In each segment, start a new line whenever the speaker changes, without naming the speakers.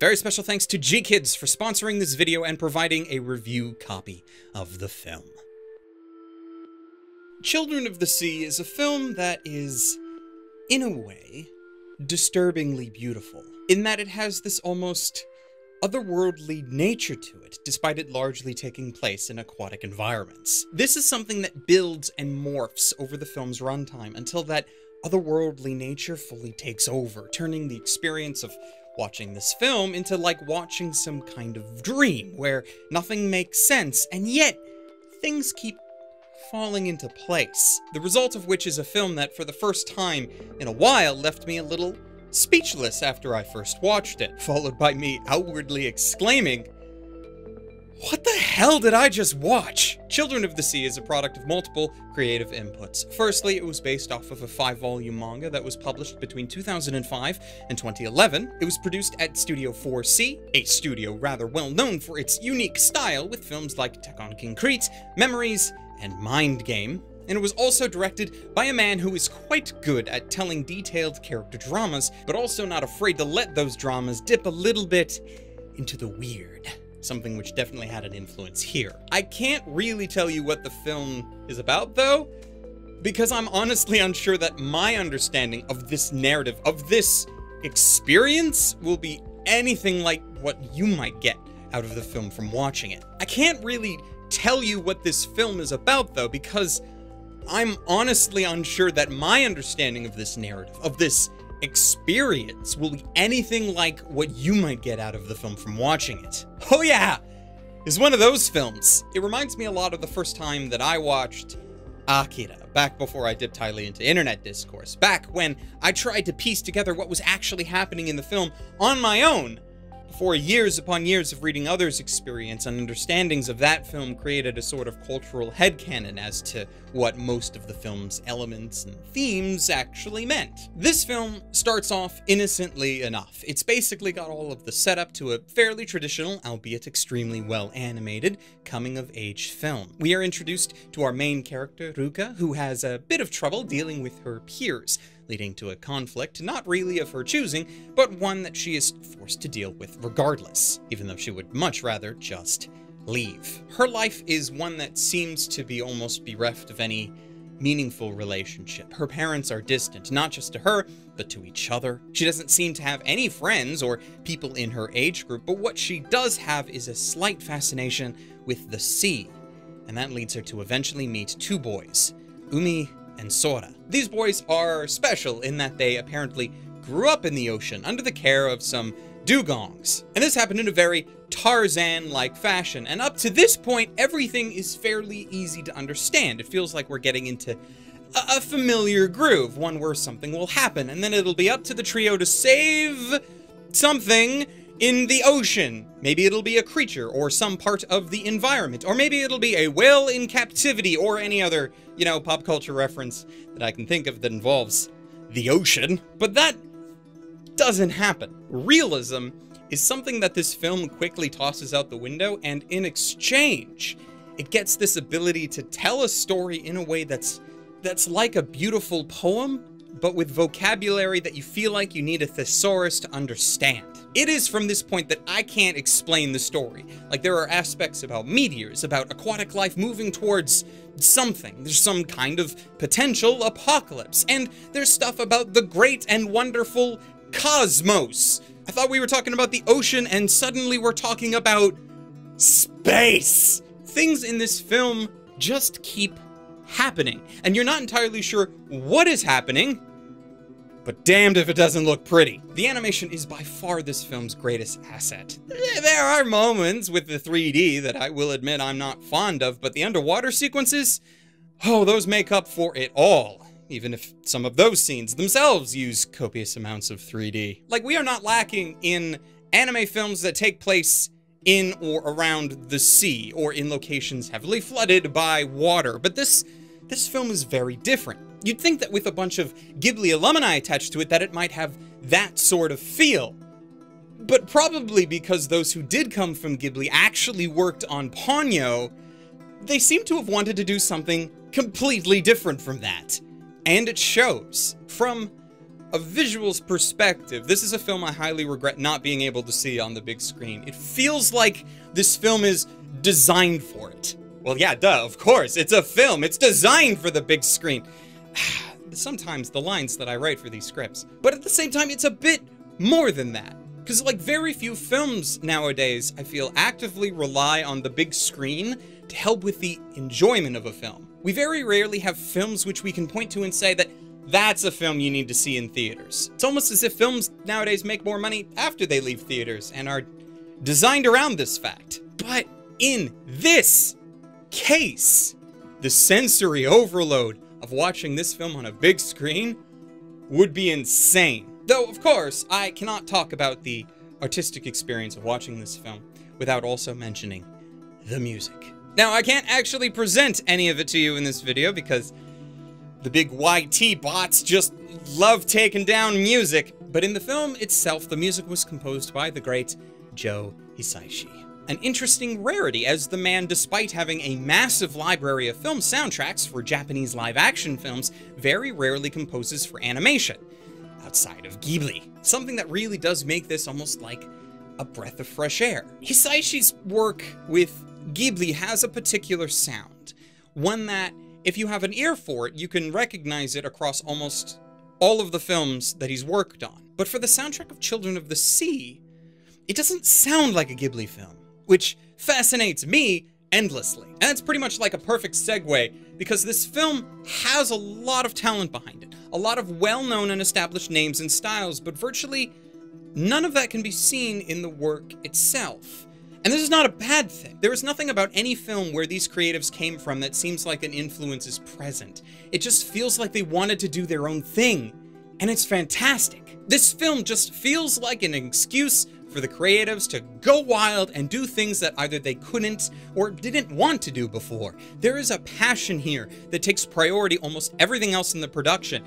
Very special thanks to G-Kids for sponsoring this video and providing a review copy of the film. Children of the Sea is a film that is, in a way, disturbingly beautiful, in that it has this almost otherworldly nature to it, despite it largely taking place in aquatic environments. This is something that builds and morphs over the film's runtime until that otherworldly nature fully takes over, turning the experience of watching this film into like watching some kind of dream, where nothing makes sense, and yet things keep falling into place. The result of which is a film that, for the first time in a while, left me a little speechless after I first watched it, followed by me outwardly exclaiming, "What the hell did I just watch?" Children of the Sea is a product of multiple creative inputs. Firstly, it was based off of a 5-volume manga that was published between 2005 and 2011. It was produced at Studio 4C, a studio rather well known for its unique style with films like Tekken Concrete, Memories, and Mind Game. And it was also directed by a man who is quite good at telling detailed character dramas, but also not afraid to let those dramas dip a little bit into the weird. Something which definitely had an influence here. I can't really tell you what the film is about, though, because I'm honestly unsure that my understanding of this narrative, of this experience, will be anything like what you might get out of the film from watching it. I can't really tell you what this film is about, though, because I'm honestly unsure that my understanding of this narrative, of this experience, will be anything like what you might get out of the film from watching it. Oh yeah! It's one of those films. It reminds me a lot of the first time that I watched Akira, back before I dipped highly into internet discourse, back when I tried to piece together what was actually happening in the film on my own, before years upon years of reading others' experience and understandings of that film created a sort of cultural headcanon as to what most of the film's elements and themes actually meant. This film starts off innocently enough. It's basically got all of the setup to a fairly traditional, albeit extremely well animated, coming-of-age film. We are introduced to our main character, Ruka, who has a bit of trouble dealing with her peers, leading to a conflict not really of her choosing, but one that she is forced to deal with regardless, even though she would much rather just leave. Her life is one that seems to be almost bereft of any meaningful relationship. Her parents are distant, not just to her, but to each other. She doesn't seem to have any friends or people in her age group, but what she does have is a slight fascination with the sea, and that leads her to eventually meet two boys, Umi and Sora. These boys are special in that they apparently grew up in the ocean under the care of some dugongs. And this happened in a very Tarzan-like fashion. And up to this point, everything is fairly easy to understand. It feels like we're getting into a familiar groove, one where something will happen, and then it'll be up to the trio to save something in the ocean. Maybe it'll be a creature or some part of the environment, or maybe it'll be a whale in captivity or any other, you know, pop culture reference that I can think of that involves the ocean. But that doesn't happen. Realism is something that this film quickly tosses out the window, and in exchange, it gets this ability to tell a story in a way that's like a beautiful poem, but with vocabulary that you feel like you need a thesaurus to understand. It is from this point that I can't explain the story. Like, there are aspects about meteors, about aquatic life moving towards something. There's some kind of potential apocalypse, and there's stuff about the great and wonderful cosmos. I thought we were talking about the ocean, and suddenly we're talking about space. Things in this film just keep happening, and you're not entirely sure what is happening, but damned if it doesn't look pretty. The animation is by far this film's greatest asset. There are moments with the 3D that I will admit I'm not fond of, but the underwater sequences, oh, those make up for it all. Even if some of those scenes themselves use copious amounts of 3D. Like, we are not lacking in anime films that take place in or around the sea, or in locations heavily flooded by water, but this film is very different. You'd think that with a bunch of Ghibli alumni attached to it that it might have that sort of feel. But probably because those who did come from Ghibli actually worked on Ponyo, they seem to have wanted to do something completely different from that. And it shows. From a visuals perspective, this is a film I highly regret not being able to see on the big screen. It feels like this film is designed for it. Well, yeah, duh, of course, it's a film. It's designed for the big screen. Sometimes the lines that I write for these scripts. But at the same time, it's a bit more than that. Because, like, very few films nowadays, I feel, actively rely on the big screen to help with the enjoyment of a film. We very rarely have films which we can point to and say that that's a film you need to see in theaters. It's almost as if films nowadays make more money after they leave theaters and are designed around this fact. But in this case, the sensory overload of watching this film on a big screen would be insane. Though, of course, I cannot talk about the artistic experience of watching this film without also mentioning the music. Now, I can't actually present any of it to you in this video because the big YT bots just love taking down music. But in the film itself, the music was composed by the great Joe Hisaishi. An interesting rarity, as the man, despite having a massive library of film soundtracks for Japanese live-action films, very rarely composes for animation, outside of Ghibli. Something that really does make this almost like a breath of fresh air. Hisaishi's work with Ghibli has a particular sound, one that, if you have an ear for it, you can recognize it across almost all of the films that he's worked on. But for the soundtrack of Children of the Sea, it doesn't sound like a Ghibli film, which fascinates me endlessly. And it's pretty much like a perfect segue, because this film has a lot of talent behind it, a lot of well-known and established names and styles, but virtually none of that can be seen in the work itself. And this is not a bad thing. There is nothing about any film where these creatives came from that seems like an influence is present. It just feels like they wanted to do their own thing, and it's fantastic. This film just feels like an excuse for the creatives to go wild and do things that either they couldn't or didn't want to do before. There is a passion here that takes priority almost everything else in the production.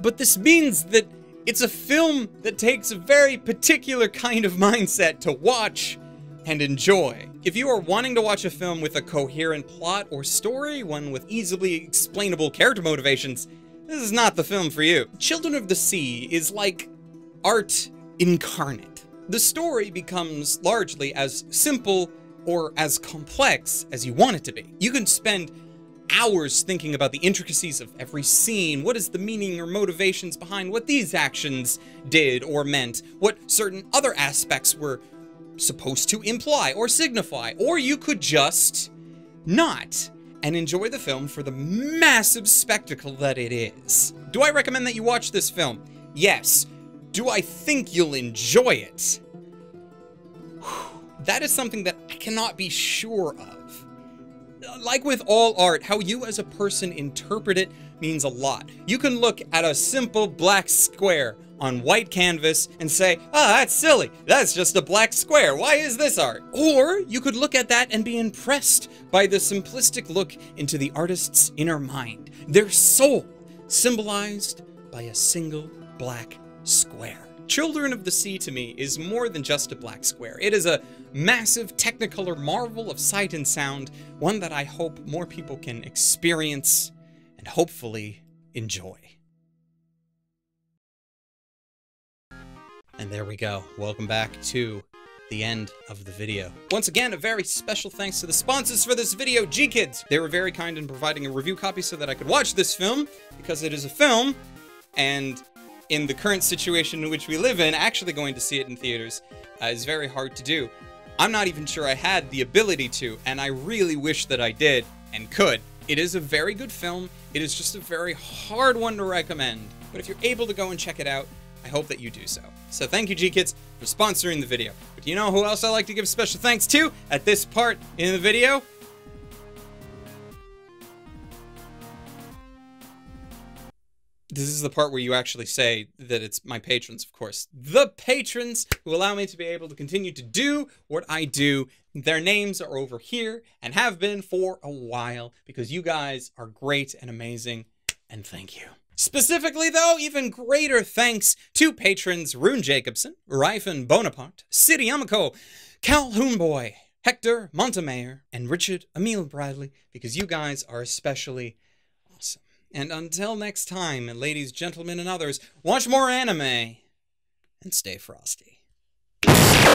But this means that it's a film that takes a very particular kind of mindset to watch and enjoy. If you are wanting to watch a film with a coherent plot or story, one with easily explainable character motivations, this is not the film for you. Children of the Sea is like art incarnate. The story becomes largely as simple or as complex as you want it to be. You can spend hours thinking about the intricacies of every scene. What is the meaning or motivations behind what these actions did or meant? What certain other aspects were supposed to imply or signify? Or you could just not and enjoy the film for the massive spectacle that it is. Do I recommend that you watch this film? Yes. Do I think you'll enjoy it? That is something that I cannot be sure of. Like with all art, how you as a person interpret it means a lot. You can look at a simple black square on white canvas and say, "Ah, that's silly. That's just a black square. Why is this art?" Or you could look at that and be impressed by the simplistic look into the artist's inner mind, their soul, symbolized by a single black square. Children of the Sea to me is more than just a black square. It is a massive technicolor marvel of sight and sound, one that I hope more people can experience and hopefully enjoy. And there we go. Welcome back to the end of the video. Once again, a very special thanks to the sponsors for this video, G-Kids. They were very kind in providing a review copy so that I could watch this film, because it is a film, and in the current situation in which we live in, actually going to see it in theaters is very hard to do. I'm not even sure I had the ability to, and I really wish that I did and could. It is a very good film. It is just a very hard one to recommend. But if you're able to go and check it out, I hope that you do so. So thank you, G-Kids, for sponsoring the video. But you know who else I like to give special thanks to at this part in the video? This is the part where you actually say that it's my patrons, of course. The patrons who allow me to be able to continue to do what I do. Their names are over here and have been for a while because you guys are great and amazing, and thank you. Specifically, though, even greater thanks to patrons Rune Jacobson, Ryfan Bonaparte, City Yamako, Calhoun Boy, Hector Montemayor, and Richard Emile Bradley, because you guys are especially awesome. And until next time, ladies, gentlemen, and others, watch more anime and stay frosty.